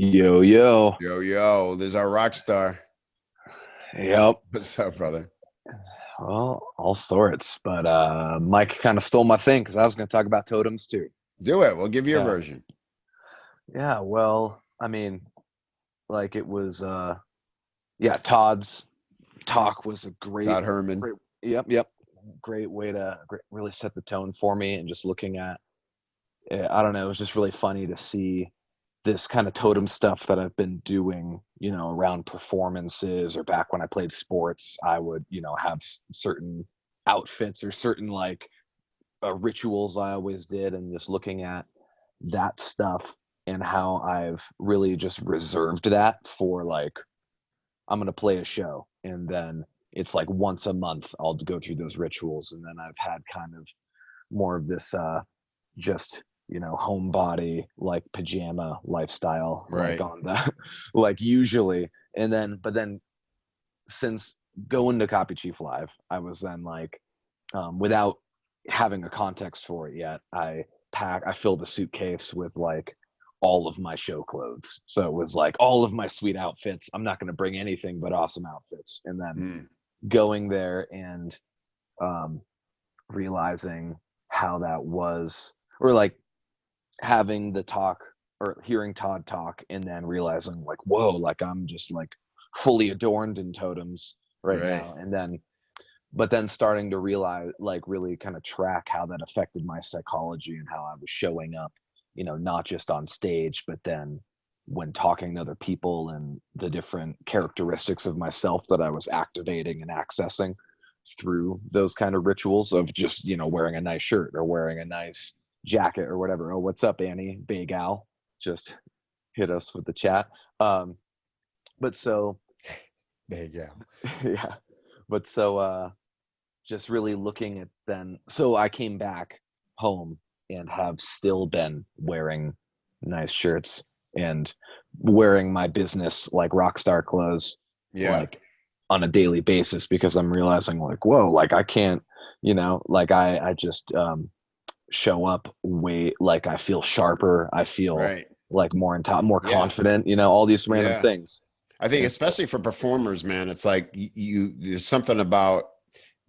Yo, yo. Yo, there's our rock star. Yep. What's up, brother? Well, all sorts. But Mike kind of stole my thing because I was going to talk about totems too. Do it. We'll give you a Yeah. version. Yeah. Well, it was, yeah, Todd's talk was a Todd Herman. yep. Great way to really set the tone for me. And just looking at, I don't know, it was just really funny to see this kind of totem stuff that I've been doing, around performances or back when I played sports. I would, have certain outfits or certain rituals I always did, and just looking at that stuff and how I've really just reserved that for I'm going to play a show, and then it's like once a month I'll go through those rituals, and then I've had kind of more of this just homebody like pajama lifestyle like Right. on the like usually. And then but then since going to Copy Chief Live, I was then without having a context for it yet, I filled a suitcase with all of my show clothes. So it was like all of my sweet outfits. I'm not going to bring anything but awesome outfits. And then Mm. going there and um realizing how that was, or having the talk or hearing Todd talk, and then realizing whoa, I'm just fully adorned in totems right Right. now. And then but then starting to realize, really kind of track how that affected my psychology and how I was showing up, not just on stage, but then when talking to other people, and the different characteristics of myself that I was activating and accessing through those kind of rituals of just, wearing a nice shirt or wearing a nice jacket or whatever. Oh, what's up, Annie? Big Al just hit us with the chat. Um, but so, There you go. yeah, but so, just really looking at then. So I came back home and have still been wearing nice shirts and wearing my business rock star clothes Yeah. like on a daily basis, because I'm realizing whoa, I can't, I just show up way, I feel sharper, I feel Right. more in top, more Yeah. confident, all these random Yeah. things. I think And so especially for performers, man, it's like there's something about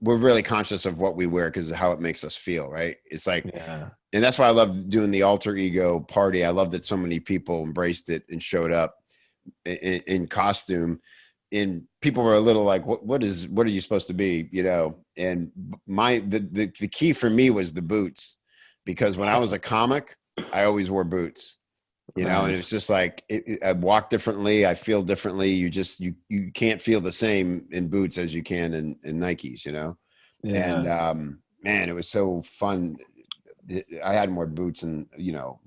we're really conscious of what we wear because of how it makes us feel, right? It's like, yeah, and that's why I love doing the alter ego party. I love that so many people embraced it and showed up in costume, and people were a little like, what are you supposed to be, and the key for me was the boots, because when I was a comic I always wore boots, and it's nice. just like I walk differently, I feel differently. You can't feel the same in boots as you can in Nikes, and Yeah, man, it was so fun. I had more boots in,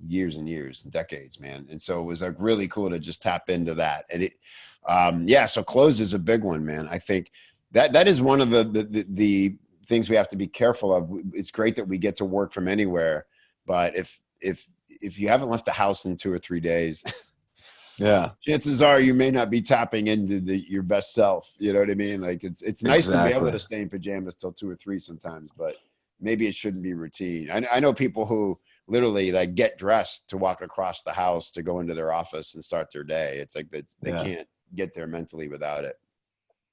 years and years and decades, man. And so it was like really cool to just tap into that. And yeah, so clothes is a big one, man. I think that is one of the things we have to be careful of. It's great that we get to work from anywhere, but if you haven't left the house in 2 or 3 days, yeah, chances are you may not be tapping into your best self. You know what I mean? Like it's nice to be able exactly. to stay in pajamas till 2 or 3 sometimes, but maybe it shouldn't be routine. I know people who literally get dressed to walk across the house to go into their office and start their day. It's like they Yeah. can't get there mentally without it.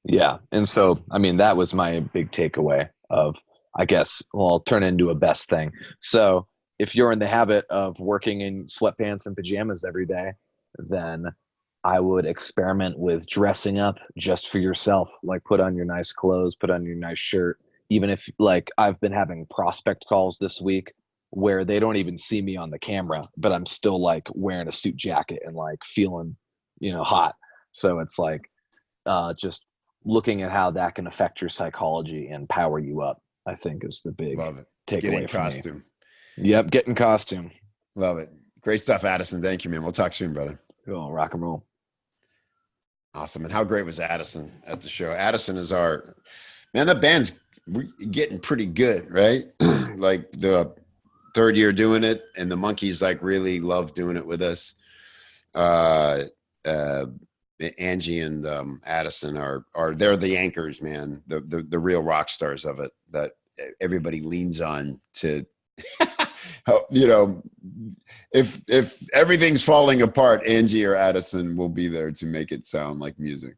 Yeah. And so, that was my big takeaway of, I guess, well, I'll turn it into a best thing. So, if you're in the habit of working in sweatpants and pajamas every day, then I would experiment with dressing up just for yourself. Put on your nice clothes, put on your nice shirt. Even if, I've been having prospect calls this week where they don't even see me on the camera, but I'm still wearing a suit jacket and feeling, hot. So it's just looking at how that can affect your psychology and power you up, I think, is the big Love it. Get in takeaway for me. costume. Yep, get in costume. Love it. Great stuff, Addison. Thank you, man. We'll talk soon, brother. Cool, rock and roll. Awesome. And how great was Addison at the show? Addison is our man. That band's getting pretty good, right? Like the third year doing it, and the monkeys really love doing it with us. Uh, uh, Angie and Addison are they're the anchors, man. The real rock stars of it that everybody leans on to you know, if everything's falling apart, Angie or Addison will be there to make it sound like music.